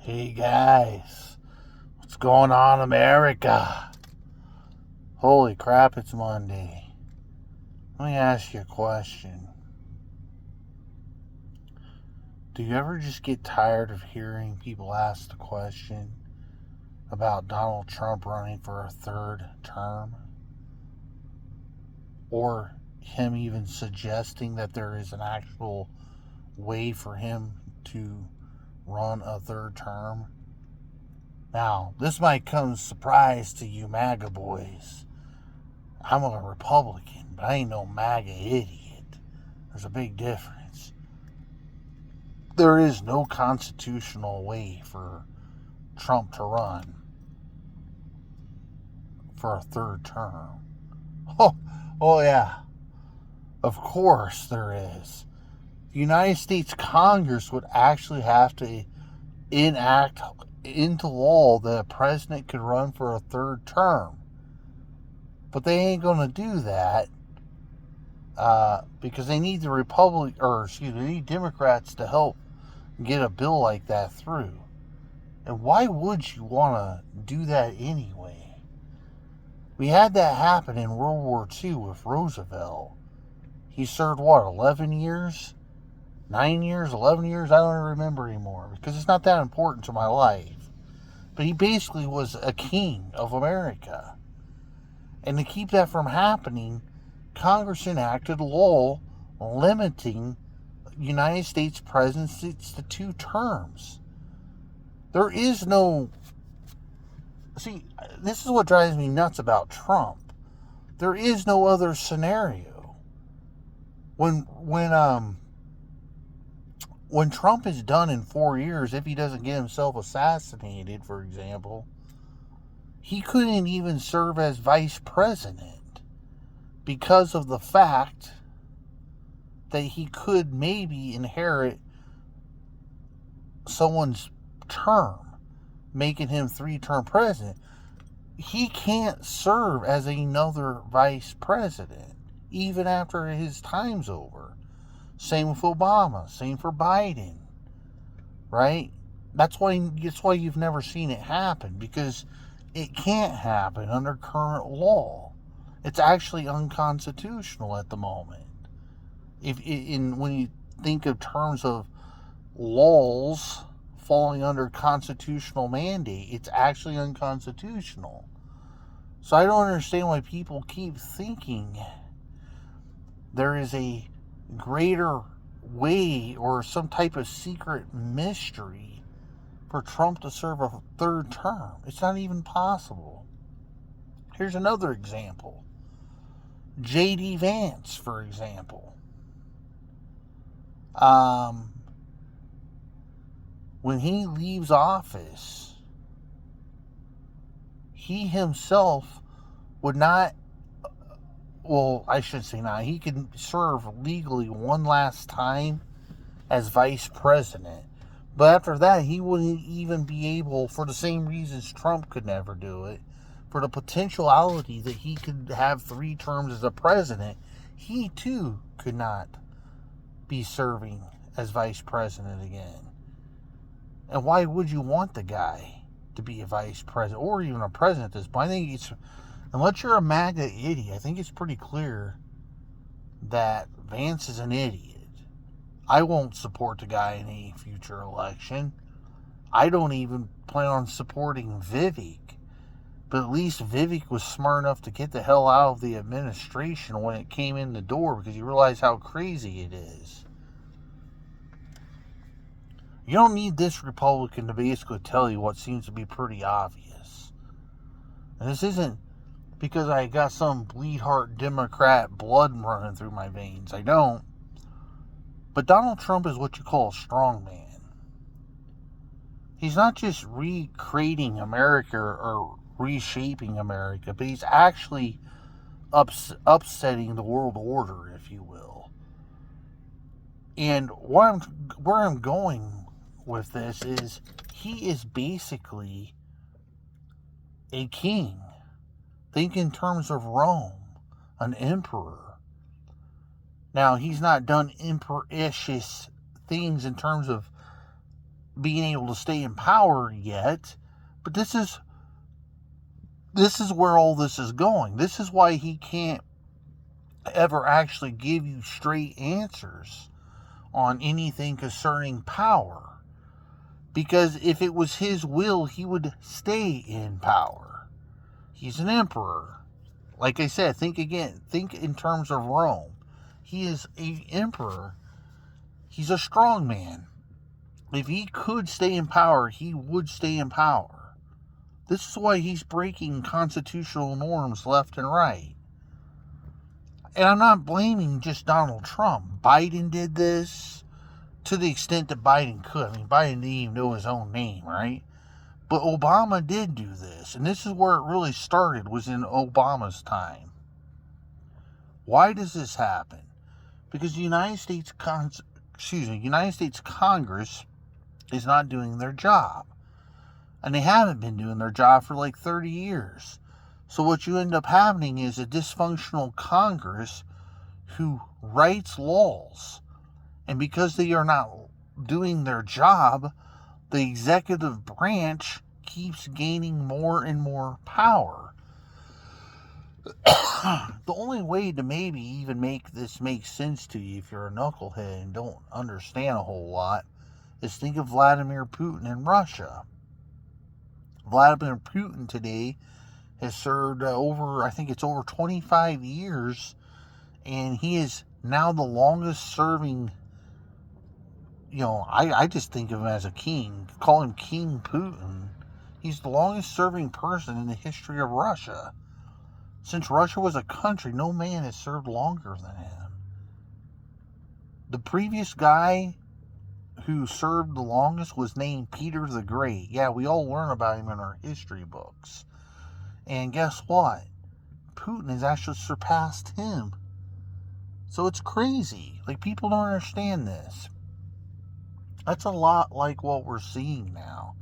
Hey guys, what's going on, America? Holy crap, it's Monday. Let me ask you a question. Do you ever just get tired of hearing people ask the question about Donald Trump running for a third term? Or him even suggesting that there is an actual way for him to run a third term? Now, this might come as a surprise to you MAGA boys. I'm a Republican, but I ain't no MAGA idiot. There's a big difference. There is no constitutional way for Trump to run for a third term. Oh yeah. Of course there is. The United States Congress would actually have to enact into law that a president could run for a third term. But they ain't going to do that because they need they need Democrats to help get a bill like that through. And why would you want to do that anyway? We had that happen in World War II with Roosevelt. He served, 11 years? 9 years? 11 years? I don't remember anymore because it's not that important to my life. But he basically was a king of America. And to keep that from happening, Congress enacted a law limiting United States presidents to 2 terms. There is no... See, this is what drives me nuts about Trump. There is no other scenario. When Trump is done in 4 years, if he doesn't get himself assassinated, for example, he couldn't even serve as vice president because of the fact that he could maybe inherit someone's term, making him 3-term president. He can't serve as another vice president, even after his time's over. Same with Obama, same for Biden, right? That's why you've never seen it happen, because it can't happen under current law. It's actually unconstitutional at the moment. When you think of terms of laws falling under constitutional mandate, it's actually unconstitutional. So I don't understand why people keep thinking there is a greater way or some type of secret mystery for Trump to serve a third term. It's not even possible. Here's another example. J.D. Vance, for example. When he leaves office, he himself would not, I should say not, he can serve legally one last time as vice president. But after that, he wouldn't even be able, for the same reasons Trump could never do it, for the potentiality that he could have 3 terms as a president, he too could not be serving as vice president again. And why would you want the guy to be a vice president or even a president at this point? I think unless you're a MAGA idiot, I think it's pretty clear that Vance is an idiot. I won't support the guy in any future election. I don't even plan on supporting Vivek. But at least Vivek was smart enough to get the hell out of the administration when it came in the door, because he realized how crazy it is. You don't need this Republican to basically tell you what seems to be pretty obvious. And this isn't because I got some bleed heart Democrat blood running through my veins. I don't. But Donald Trump is what you call a strongman. He's not just recreating America or reshaping America, but he's actually upsetting the world order, if you will. And where I'm going with this is, he is basically a king. Think in terms of Rome, an emperor. Now, he's not done emperor-ish things in terms of being able to stay in power yet, but this is where all this is going. This is why he can't ever actually give you straight answers on anything concerning power. Because if it was his will, he would stay in power. He's an emperor. Like I said, think in terms of Rome. He is an emperor. He's a strong man. If he could stay in power, he would stay in power. This is why he's breaking constitutional norms left and right. And I'm not blaming just Donald Trump. Biden did this to the extent that Biden could. I mean, Biden didn't even know his own name, right? But Obama did do this. And this is where it really started, was in Obama's time. Why does this happen? Because the United States Congress is not doing their job. And they haven't been doing their job for like 30 years. So what you end up having is a dysfunctional Congress who writes laws. And because they are not doing their job, the executive branch keeps gaining more and more power. The only way to maybe even make this make sense to you, if you're a knucklehead and don't understand a whole lot, is think of Vladimir Putin in Russia. Vladimir Putin today has served over 25 years, and he is now the longest serving, I just think of him as a king. Call him King Putin. He's the longest serving person in the history of Russia. Since Russia was a country, no man has served longer than him. The previous guy who served the longest was named Peter the Great. Yeah, we all learn about him in our history books. And guess what? Putin has actually surpassed him. So it's crazy. Like, people don't understand this. That's a lot like what we're seeing now.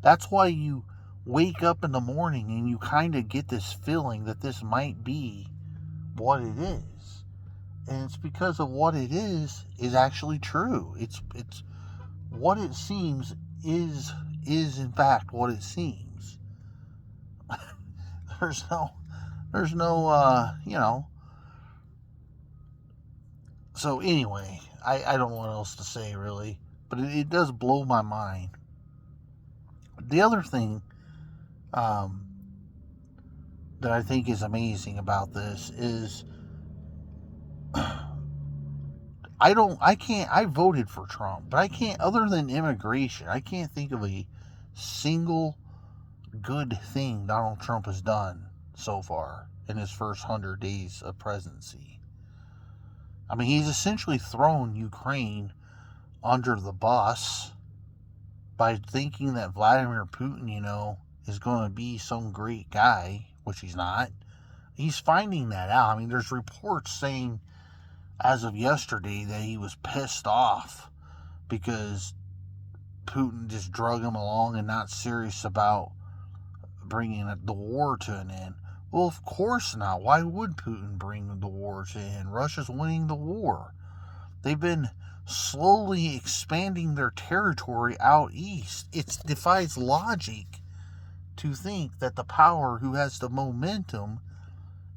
That's why you wake up in the morning and you kind of get this feeling that this might be what it is. And it's because of what it is actually true. It's what it seems is in fact what it seems. There's no So anyway, I don't know what else to say really, but it does blow my mind. The other thing that I think is amazing about this is I voted for Trump, but I can't, other than immigration, I can't think of a single good thing Donald Trump has done so far in his first 100 days of presidency. I mean, he's essentially thrown Ukraine under the bus by thinking that Vladimir Putin, is going to be some great guy, which he's not. He's finding that out. I mean, there's reports saying, as of yesterday, that he was pissed off because Putin just drug him along and not serious about bringing the war to an end. Well, of course not. Why would Putin bring the war to an end? Russia's winning the war. They've been slowly expanding their territory out east. It defies logic to think that the power who has the momentum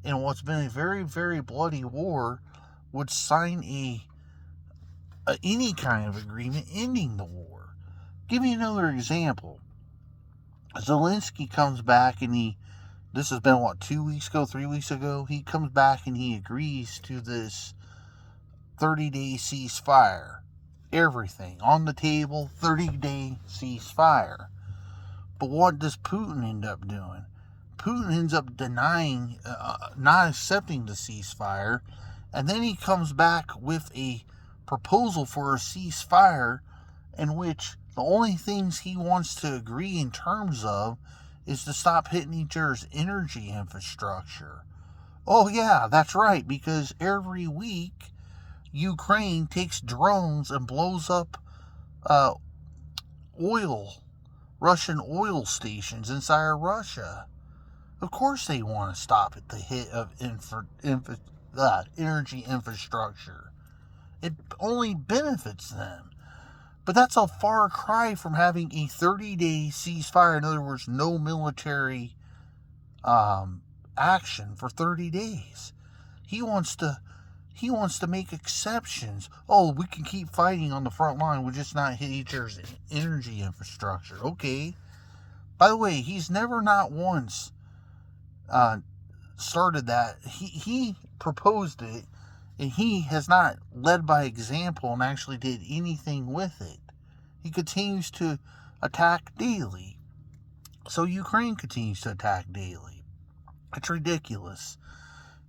in what's been a very, very bloody war would sign any kind of agreement ending the war. Give me another example. Zelensky comes back and this has been 2 weeks ago, 3 weeks ago, he comes back and he agrees to this 30-day ceasefire. Everything on the table, 30-day ceasefire. But what does Putin end up doing? Putin ends up denying, not accepting the ceasefire, and then he comes back with a proposal for a ceasefire in which the only things he wants to agree in terms of is to stop hitting each other's energy infrastructure. Oh yeah, that's right, because every week Ukraine takes drones and blows up Russian oil stations inside of Russia. Of course they want to stop at the hit of energy infrastructure. It only benefits them. But that's a far cry from having a 30-day ceasefire. In other words, no military action for 30 days. He wants to make exceptions. Oh, we can keep fighting on the front line. We'll just not hit each other's energy infrastructure. Okay. By the way, he's never not once started that. He proposed it, and he has not led by example and actually did anything with it. He continues to attack daily. So Ukraine continues to attack daily. It's ridiculous.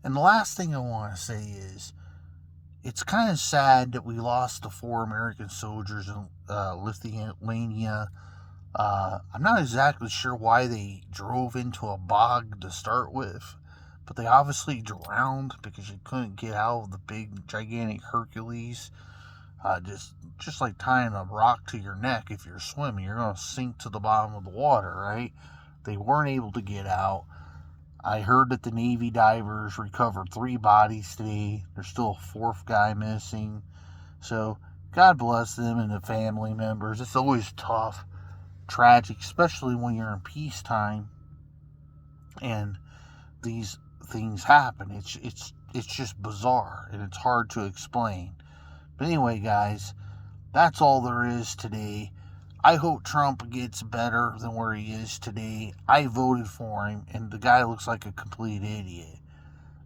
And the last thing I want to say is, it's kind of sad that we lost the 4 American soldiers in Lithuania. I'm not exactly sure why they drove into a bog to start with, but they obviously drowned because you couldn't get out of the big, gigantic Hercules. Just like tying a rock to your neck. If you're swimming, you're going to sink to the bottom of the water, right? They weren't able to get out. I heard that the Navy divers recovered 3 bodies today. There's still a 4th guy missing. So, God bless them and the family members. It's always tough, tragic, especially when you're in peacetime and these things happen. It's just bizarre, and it's hard to explain. But anyway, guys, that's all there is today. I hope Trump gets better than where he is today. I voted for him, and the guy looks like a complete idiot.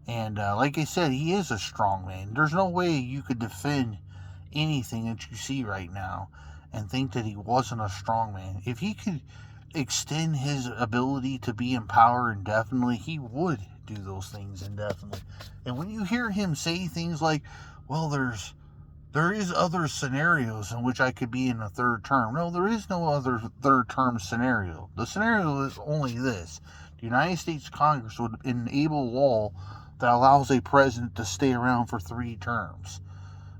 And like I said, he is a strong man. There's no way you could defend anything that you see right now and think that he wasn't a strong man. If he could extend his ability to be in power indefinitely, he would do those things indefinitely. And when you hear him say things like, well, there is other scenarios in which I could be in a 3rd term. No, there is no other 3rd term scenario. The scenario is only this. The United States Congress would enable a law that allows a president to stay around for 3 terms.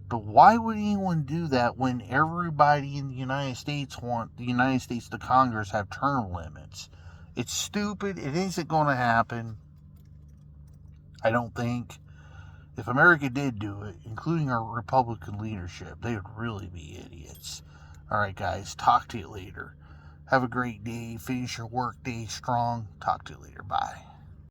But why would anyone do that when everybody in the United States want the United States to Congress have term limits? It's stupid. It isn't going to happen. I don't think. If America did do it, including our Republican leadership, they would really be idiots. Alright, guys, talk to you later. Have a great day. Finish your work day strong. Talk to you later. Bye.